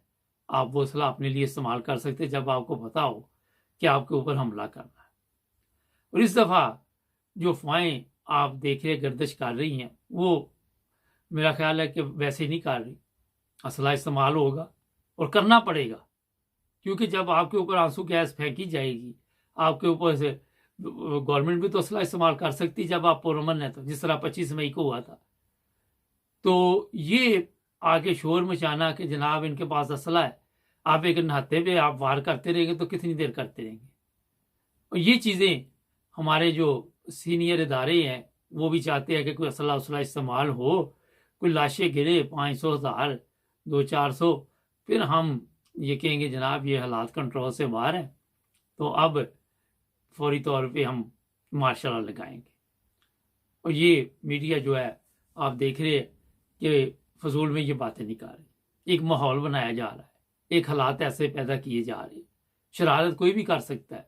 आप वो असला अपने लिए इस्तेमाल कर सकते हैं जब आपको पता हो कि आपके ऊपर हमला करना है। और इस दफ़ा जो अफ़वाहें आप देख रहे गर्दिश कर रही हैं, वो मेरा ख्याल है कि वैसे नहीं कर रही। असला इस्तेमाल होगा और करना पड़ेगा, क्योंकि जब आपके ऊपर आंसू गैस फेंकी जाएगी, आपके ऊपर से गवर्नमेंट भी तो असला इस्तेमाल कर सकती है जब आप पुरअमन है, तो जिस तरह 25 मई को हुआ था। तो ये आगे शोर मचाना कि जनाब इनके पास असला है, आप एक नहाते पे आप वार करते रहेंगे तो कितनी देर करते रहेंगे? और ये चीज़ें हमारे जो सीनियर इदारे हैं वो भी चाहते हैं कि कोई असला उसला इस्तेमाल हो, कोई लाशें गिरे 500, 1000, 200-400, फिर हम ये कहेंगे जनाब ये हालात कंट्रोल से बाहर हैं, तो अब फौरी तौर पे हम मार्शल लॉ लगाएंगे। और ये मीडिया जो है आप देख रहे हैं कि फजूल में ये बातें नहीं कर रही, एक माहौल बनाया जा रहा है, एक हालात ऐसे पैदा किए जा रहे हैं। शरारत कोई भी कर सकता है।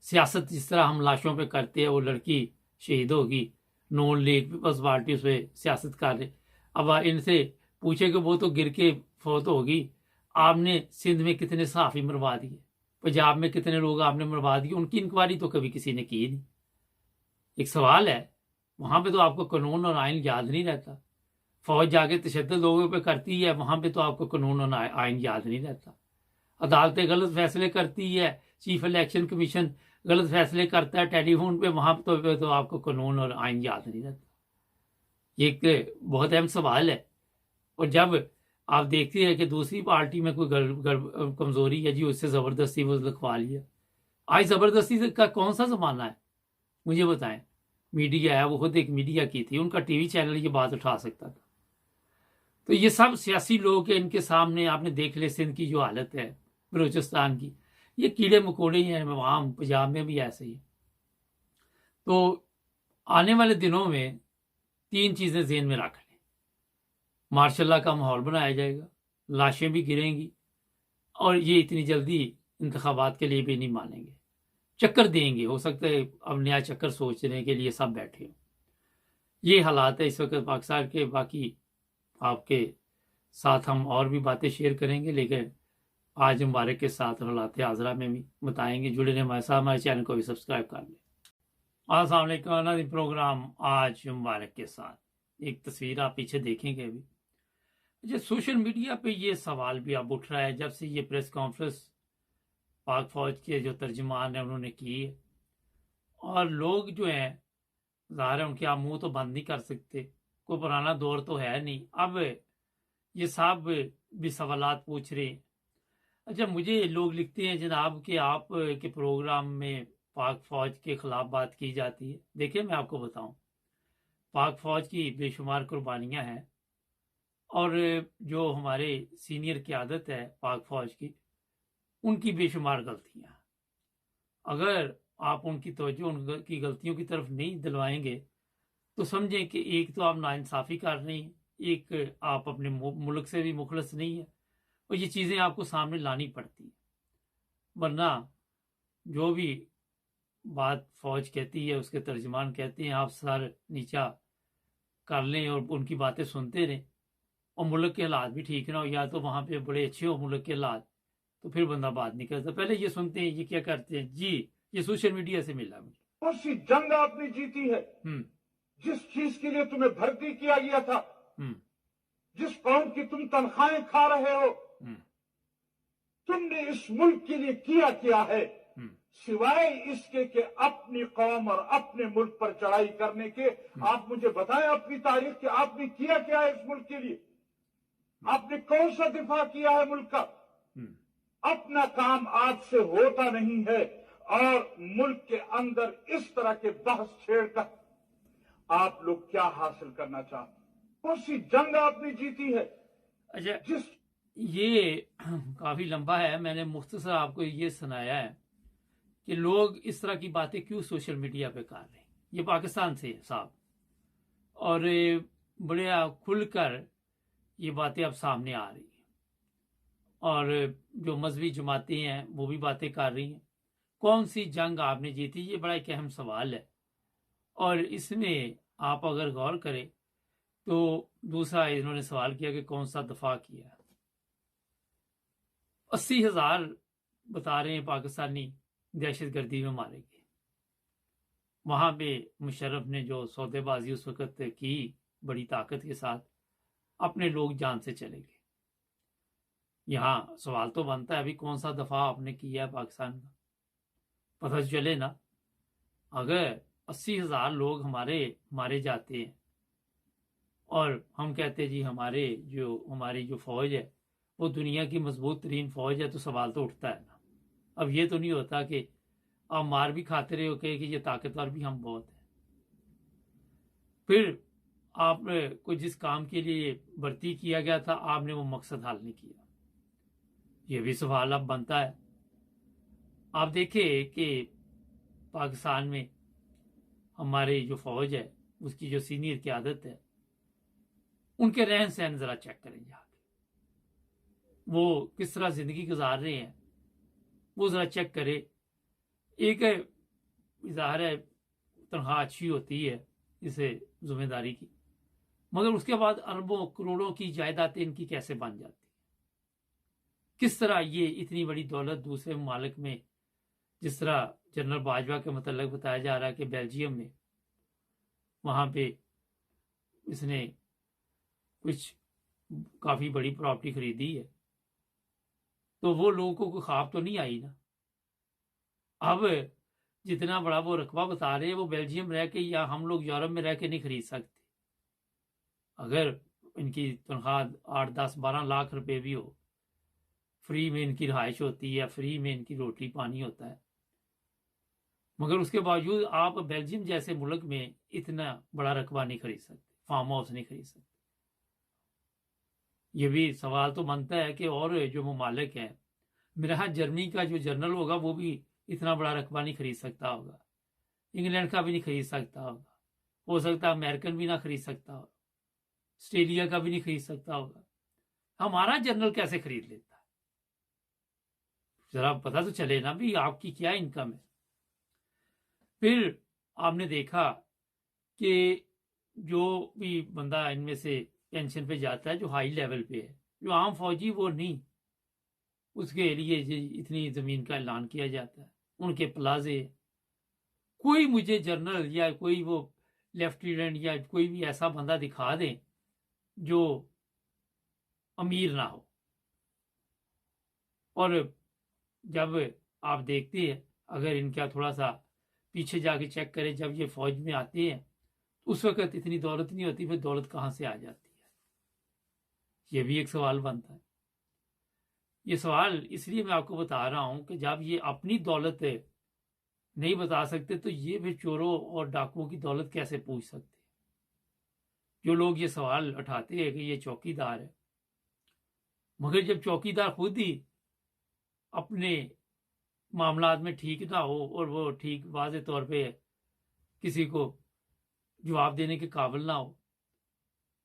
सियासत जिस तरह हम लाशों पे करते हैं, वो लड़की शहीद होगी, नून लीग पीपल्स पार्टी उस पर सियासत कर रहे। अब इनसे पूछे कि वो तो गिर के फौत होगी, आपने सिंध में कितने सहाफ़ी मरवा दिए, पंजाब में कितने लोग आपने मरवा दिए, उनकी इंक्वायरी तो कभी किसी ने की नहीं। एक सवाल है, वहां पे तो आपको कानून और आइन याद नहीं रहता। फौज जाके तशद्दुद लोगों पे करती है, वहां पे तो आपको कानून और आइन याद नहीं रहता। अदालतें गलत फैसले करती है, चीफ इलेक्शन कमीशन गलत फैसले करता है टेलीफोन पे, वहां तो आपको कानून और आइन याद नहीं रहता। ये एक बहुत अहम सवाल है। और जब आप देखते हैं कि दूसरी पार्टी में कोई कमजोरी है जी, उससे जबरदस्ती वो लिखवा लिया। आज जबरदस्ती का कौन सा जमाना है, मुझे बताएं। मीडिया है, वो खुद एक मीडिया की थी, उनका टीवी चैनल ये बात उठा सकता था। तो ये सब सियासी लोग हैं, इनके सामने आपने देख ले सिंध की जो हालत है, बलूचिस्तान की, ये कीड़े मकोड़े हैं। वहां पंजाब में भी ऐसे ही। तो आने वाले दिनों में 3 चीजें ज़हन में रख लें। मार्शल लॉ का माहौल बनाया जाएगा, लाशें भी गिरेंगी, और ये इतनी जल्दी इंतखाबात के लिए भी नहीं मानेंगे, चक्कर देंगे। हो सकता है अब नया चक्कर सोचने के लिए सब बैठे हो। ये हालात है इस वक्त पाकिस्तान के। बाकी आपके साथ हम और भी बातें शेयर करेंगे, लेकिन आज मुबारक के साथ हालात आज़रा में भी बताएंगे। जुड़े रहे हमारे साथ, हमारे चैनल को भी सब्सक्राइब कर लें। अस्सलाम वालेकुम। प्रोग्राम आज मुबारक के साथ एक तस्वीर आप पीछे देखेंगे अभी। अच्छा, सोशल मीडिया पे ये सवाल भी अब उठ रहा है जब से ये प्रेस कॉन्फ्रेंस पाक फौज के जो तर्जुमान है उन्होंने की है, और लोग जो हैं ज़ाहिर है उनके आप मुंह तो बंद नहीं कर सकते, कोई पुराना दौर तो है नहीं। अब ये सब भी सवालात पूछ रहे हैं। अच्छा, मुझे लोग लिखते हैं जनाब कि आप के प्रोग्राम में पाक फौज के खिलाफ बात की जाती है। देखिए, मैं आपको बताऊं, पाक फौज की बेशुमार कुर्बानियां हैं, और जो हमारे सीनियर क़यादत है पाक फौज की, उनकी बेशुमार गलतियां। अगर आप उनकी तवज्जो उनकी गलतियों की तरफ नहीं दिलवाएंगे तो समझें कि एक तो आप नाइंसाफ़ी कर रहे हैं, एक आप अपने मुल्क से भी मुखलस नहीं है, और ये चीज़ें आपको सामने लानी पड़ती है। वरना जो भी बात फौज कहती है, उसके तर्जुमान कहते हैं, आप सर नीचा कर लें और उनकी बातें सुनते रहें, और मुल्क के हालात भी ठीक ना हो, या तो वहाँ पे बड़े अच्छे हो मुल्क के हालात, तो फिर बंदा बात नहीं करता। पहले ये सुनते हैं ये क्या करते हैं जी। ये सोशल मीडिया से मिला मुझे। कौन सी जंग आपने जीती है जिस चीज के लिए तुम्हें भर्ती किया गया था, जिस कौम की तुम तनख्वाहें खा रहे हो, तुमने इस मुल्क के लिए किया क्या है सिवाय इसके कि अपनी कौम और अपने मुल्क पर चढ़ाई करने के। आप मुझे बताएं अपनी तारीख कि आपने किया क्या है इस मुल्क के लिए, आपने कौन सा दिफा किया है मुल्क का। अपना काम आपसे होता नहीं है, और मुल्क के अंदर इस तरह के बहस छेड़कर आप लोग क्या हासिल करना चाहते, कौन सी जंग आपने जीती है। अच्छा, ये काफी लंबा है, मैंने मुख्तसर आपको ये सुनाया है कि लोग इस तरह की बातें क्यों सोशल मीडिया पे कर रहे हैं। ये पाकिस्तान से है साहब, और बड़े खुलकर ये बातें अब सामने आ रही हैं, और जो मजहबी जमातें हैं वो भी बातें कर रही हैं। कौन सी जंग आपने जीती, ये बड़ा एक अहम सवाल है, और इसमें आप अगर गौर करें तो दूसरा इन्होंने सवाल किया कि कौन सा दफा किया। 80,000 बता रहे हैं पाकिस्तानी दहशत गर्दी में मारे गए। वहां पे मुशर्रफ ने जो सौदेबाजी उस वक्त की बड़ी ताकत के साथ, अपने लोग जान से चले गए। यहाँ सवाल तो बनता है अभी कौन सा दफा आपने किया है पाकिस्तान का, पता चले ना। अगर 80,000 लोग हमारे मारे जाते हैं और हम कहते हैं जी हमारी जो फौज है वो दुनिया की मजबूत तरीन फौज है, तो सवाल तो उठता है ना। अब ये तो नहीं होता कि आप मार भी खाते रहे हो कि ये ताकतवर भी हम बहुत हैं, फिर आपको जिस काम के लिए भर्ती किया गया था आपने वो मकसद हाल नहीं किया। ये भी सवाल अब बनता है। आप देखें कि पाकिस्तान में हमारी जो फौज है उसकी जो सीनियर क़यादत है, उनके रहन सहन जरा चेक करें जाके, वो किस तरह जिंदगी गुजार रहे हैं वो जरा चेक करें। एक ज़ाहिर है तनख्वाह अच्छी होती है इस जिम्मेदारी की, मगर उसके बाद अरबों करोड़ों की जायदादें इनकी कैसे बन जाती है? किस तरह ये इतनी बड़ी दौलत दूसरे ममालिक में, जिस तरह जनरल बाजवा के मतलब बताया जा रहा है कि बेल्जियम में वहां पे इसने कुछ काफी बड़ी प्रॉपर्टी खरीदी है, तो वो लोगों को कोई ख्वाब तो नहीं आई ना। अब जितना बड़ा वो रकबा बता रहे हैं वो बेल्जियम रह के या हम लोग यूरोप में रह के नहीं खरीद सकते। अगर इनकी तनख्वाह 8, 10, 12 लाख रुपए भी हो, फ्री में इनकी रहाइश होती है, फ्री में इनकी रोटी पानी होता है, मगर उसके बावजूद आप बेल्जियम जैसे मुल्क में इतना बड़ा रकबा नहीं खरीद सकते, फार्म हाउस नहीं खरीद सकते। ये भी सवाल तो बनता है कि और जो ममालिक हैं, मेरा ख्याल जर्मनी का जो जनरल होगा वो भी इतना बड़ा रकबा नहीं खरीद सकता होगा, इंग्लैंड का भी नहीं खरीद सकता होगा, हो सकता है अमेरिकन भी ना खरीद सकता होगा, ऑस्ट्रेलिया का भी नहीं खरीद सकता होगा। हमारा जनरल कैसे खरीद लेता है? जरा पता तो चले ना भी आपकी क्या इनकम है। फिर आपने देखा कि जो भी बंदा इनमें से पेंशन पे जाता है, जो हाई लेवल पे है, जो आम फौजी, वो नहीं, उसके लिए इतनी जमीन का ऐलान किया जाता है, उनके प्लाजे। कोई मुझे जनरल या कोई वो लेफ्टिनेंट या कोई भी ऐसा बंदा दिखा दें जो अमीर ना हो। और जब आप देखते हैं, अगर इनका थोड़ा सा पीछे जाके चेक करें, जब ये फौज में आते हैं उस वक्त इतनी दौलत नहीं होती, फिर दौलत कहाँ से आ जाती है? ये भी एक सवाल बनता है। ये सवाल इसलिए मैं आपको बता रहा हूं कि जब ये अपनी दौलत नहीं बता सकते तो ये फिर चोरों और डाकुओं की दौलत कैसे पूछ सकते? जो लोग ये सवाल उठाते हैं कि ये चौकीदार है, मगर जब चौकीदार खुद ही अपने मामलात में ठीक ना हो और वो ठीक वाज़े तौर पे किसी को जवाब देने के काबिल ना हो,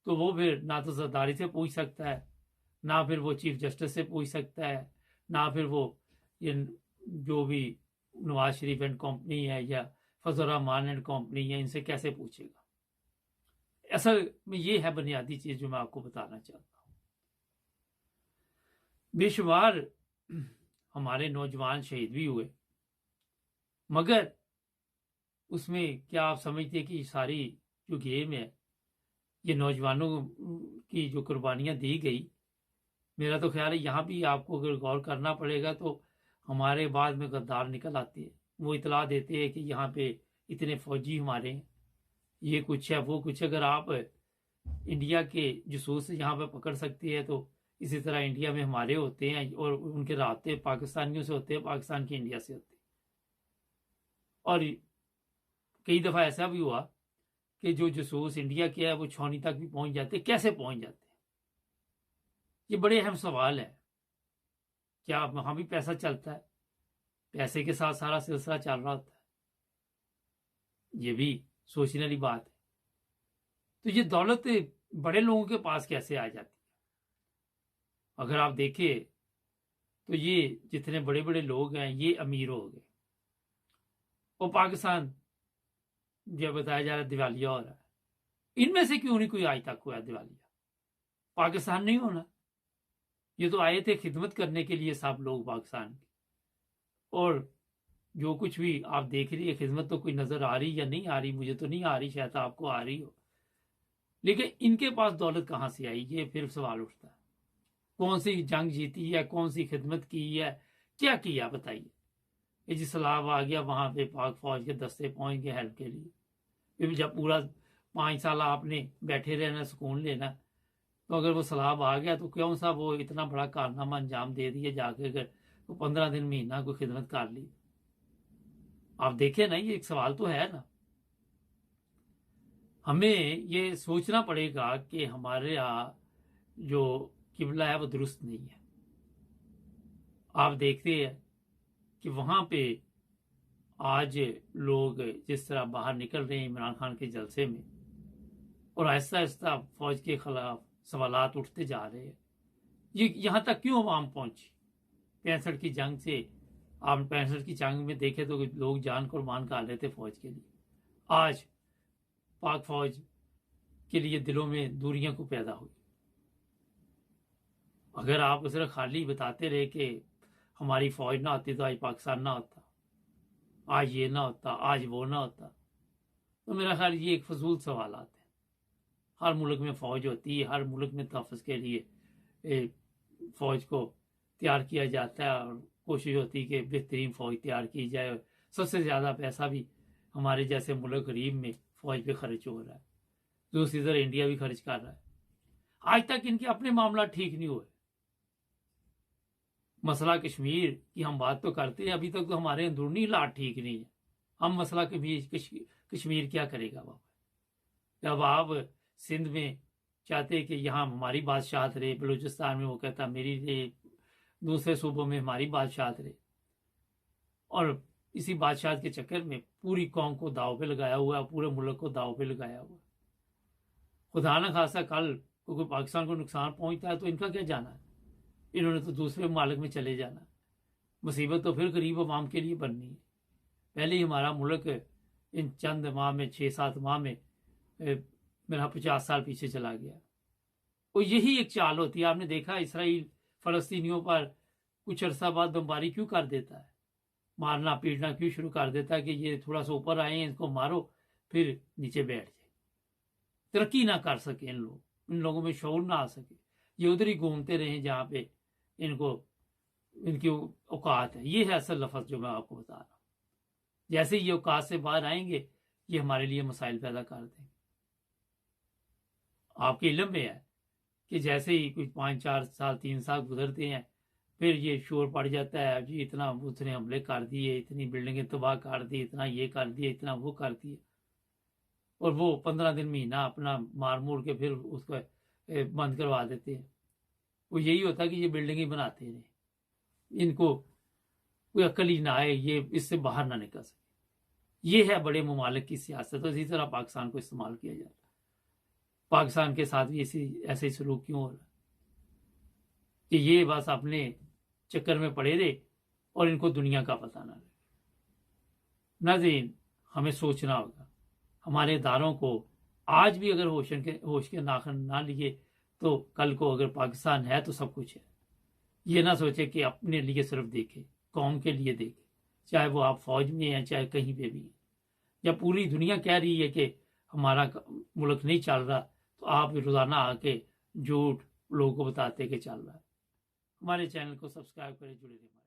तो वो फिर ना तो सरदारी से पूछ सकता है, ना फिर वो चीफ जस्टिस से पूछ सकता है, ना फिर वो ये जो भी नवाज शरीफ एंड कंपनी है या फजल रहमान एंड कंपनी है, इनसे कैसे पूछेगा? असल में ये है बुनियादी चीज जो मैं आपको बताना चाहता हूं। बेशुमार हमारे नौजवान शहीद भी हुए, मगर उसमें क्या आप समझते कि सारी जो गेम है, ये नौजवानों की जो कुर्बानियां दी गई, मेरा तो ख्याल है यहाँ भी आपको अगर गौर करना पड़ेगा तो हमारे बाद में गद्दार निकल आते हैं, वो इतला देते हैं कि यहाँ पे इतने फौजी हमारे हैं, ये कुछ है वो कुछ। अगर आप इंडिया के जसूस यहाँ पे पकड़ सकते हैं तो इसी तरह इंडिया में हमारे होते हैं और उनके रास्ते पाकिस्तानियों से होते हैं, पाकिस्तान के इंडिया से होते हैं। और कई दफा ऐसा भी हुआ कि जो जसूस इंडिया के है वो छौनी तक भी पहुंच जाते। कैसे पहुंच जाते? ये बड़े अहम सवाल है। क्या वहां भी पैसा चलता है? पैसे के साथ सारा सिलसिला चल रहा होता है? ये भी सोचने वाली बात है। तो ये दौलत बड़े लोगों के पास कैसे आ जाती है? अगर आप देखें तो ये जितने बड़े बड़े लोग हैं ये अमीर हो गए। और पाकिस्तान जब बताया जा रहा है दिवालिया हो रहा है, इनमें से क्यों नहीं कोई आज तक हुआ दिवालिया? पाकिस्तान नहीं होना। ये तो आए थे खिदमत करने के लिए सब लोग पाकिस्तान के, और जो कुछ भी आप देख रही है खिदमत तो कोई नजर आ रही या नहीं आ रही, मुझे तो नहीं आ रही, शायद आपको आ रही हो, लेकिन इनके पास दौलत कहां से आई? ये फिर सवाल उठता है। कौन सी जंग जीती है, कौन सी खिदमत की है, क्या किया बताइए? ये जी सैलाब आ गया, वहां पे पाक फौज के दस्ते पहुंच गए हेल्प के लिए। फिर जब पूरा 5 साल आपने बैठे रहना, सुकून लेना, तो अगर वो सैलाब आ गया तो कौन सा वो इतना बड़ा कारनामा अंजाम दे दिया जाके, अगर तो 15 दिन महीना कोई खिदमत कर ली? आप देखें ना, ये एक सवाल तो है ना। हमें ये सोचना पड़ेगा कि हमारे यहाँ जो किबला है वो दुरुस्त नहीं है। आप देखते हैं कि वहां पे आज लोग जिस तरह बाहर निकल रहे हैं इमरान खान के जलसे में, और आहिस्ता आहिस्ता फौज के खिलाफ सवालात उठते जा रहे हैं। ये यहां तक क्यों आवाम पहुंची? 65 की जंग से आप 65 की जंग में देखे तो लोग जान कुर्बान कर लेते फौज के लिए। آج پاک فوج کے لیے دلوں میں دوریاں کو پیدا ہوئی. اگر آپ صرف خالی بتاتے رہے کہ ہماری فوج نہ ہوتی تو آج پاکستان نہ ہوتا، آج یہ نہ ہوتا، آج وہ نہ ہوتا، تو میرا خیال یہ ایک فضول سوالات ہیں. ہر ملک میں فوج ہوتی ہے، ہر ملک میں تحفظ کے لیے فوج کو تیار کیا جاتا ہے، اور کوشش ہوتی ہے کہ بہترین فوج تیار کی جائے. اور سب سے زیادہ پیسہ بھی ہمارے جیسے ملک غریب میں فوج پہ خرچ ہو رہا ہے. دوسری طرف انڈیا بھی خرچ کر رہا ہے. آج تک ان کے اپنے معاملات ٹھیک نہیں ہوئے. مسئلہ کشمیر کی ہم بات تو کرتے ہیں، ابھی تک تو ہمارے اندرونی حالات ٹھیک نہیں ہے. ہم مسئلہ کشمیر کیا کرے گا بابا؟ جب آپ سندھ میں چاہتے کہ یہاں ہماری بادشاہت رہے، بلوچستان میں وہ کہتا میری رہے، دوسرے صوبوں میں ہماری بادشاہت رہے، اور اسی بادشاہت کے چکر میں پوری قوم کو داؤ پہ لگایا ہوا ہے، پورے ملک کو داؤ پہ لگایا ہوا ہے. خدا نہ خاصا کل کوئی پاکستان کو نقصان پہنچتا ہے تو ان کا کیا جانا ہے؟ انہوں نے تو دوسرے ممالک میں چلے جانا ہے. مصیبت تو پھر غریب عوام کے لیے بننی ہے. پہلے ہی ہمارا ملک ان چند ماہ میں 6-7 ماہ میں میرا 50 سال پیچھے چلا گیا. اور یہی ایک چال ہوتی ہے. آپ نے دیکھا اسرائیل فلسطینیوں پر کچھ عرصہ بعد بمباری کیوں کر دیتا ہے، مارنا پیٹنا کیوں شروع کر دیتا ہے کہ یہ تھوڑا سا اوپر آئے ہیں، ان کو مارو پھر نیچے بیٹھ جائے. ترقی نہ کر سکے ان لوگوں میں شعور نہ آ سکے، یہ ادھر ہی گھومتے رہیں جہاں پہ ان کی اوقات ہے. یہ ہے اصل لفظ جو میں آپ کو بتا رہا ہوں. جیسے یہ اوقات سے باہر آئیں گے یہ ہمارے لیے مسائل پیدا کر دیں گے. آپ کے علم میں ہے کہ جیسے ہی کچھ 5-4 سال 3 سال گزرتے ہیں پھر یہ شور پڑ جاتا ہے، جی اتنا اس نے حملے کر دیے، اتنی بلڈنگیں تباہ کر دی، اتنا یہ کر دیا، اتنا وہ کر دیا، اور وہ 15 دن مہینہ اپنا مار مور کے پھر اس کو بند کروا دیتے ہیں. وہ یہی ہوتا ہے کہ یہ بلڈنگیں بناتے رہیں، ان کو کوئی عقل ہی نہ آئے، یہ اس سے باہر نہ نکل سکے. یہ ہے بڑے ممالک کی سیاست. اور اسی طرح پاکستان کو استعمال کیا جاتا ہے. پاکستان کے ساتھ بھی ایسے ہی سلوک کیوں ہو رہا ہے کہ یہ بس اپنے چکر میں پڑے رہے اور ان کو دنیا کا پتہ نہ لگے. ناظرین، ہمیں سوچنا ہوگا. ہمارے اداروں کو آج بھی اگر ہوش کے ناخن نہ لیے تو کل کو اگر پاکستان ہے تو سب کچھ ہے. یہ نہ سوچے کہ اپنے لیے صرف دیکھے، قوم کے لیے دیکھے، چاہے وہ آپ فوج میں ہیں چاہے کہیں پہ بھی ہیں. جب پوری دنیا کہہ رہی ہے کہ ہمارا ملک نہیں چل رہا تو آپ روزانہ آ کے جھوٹ لوگوں کو بتاتے کہ چل رہا ہے. ہمارے چینل کو سبسکرائب کریں، جڑے رہیں.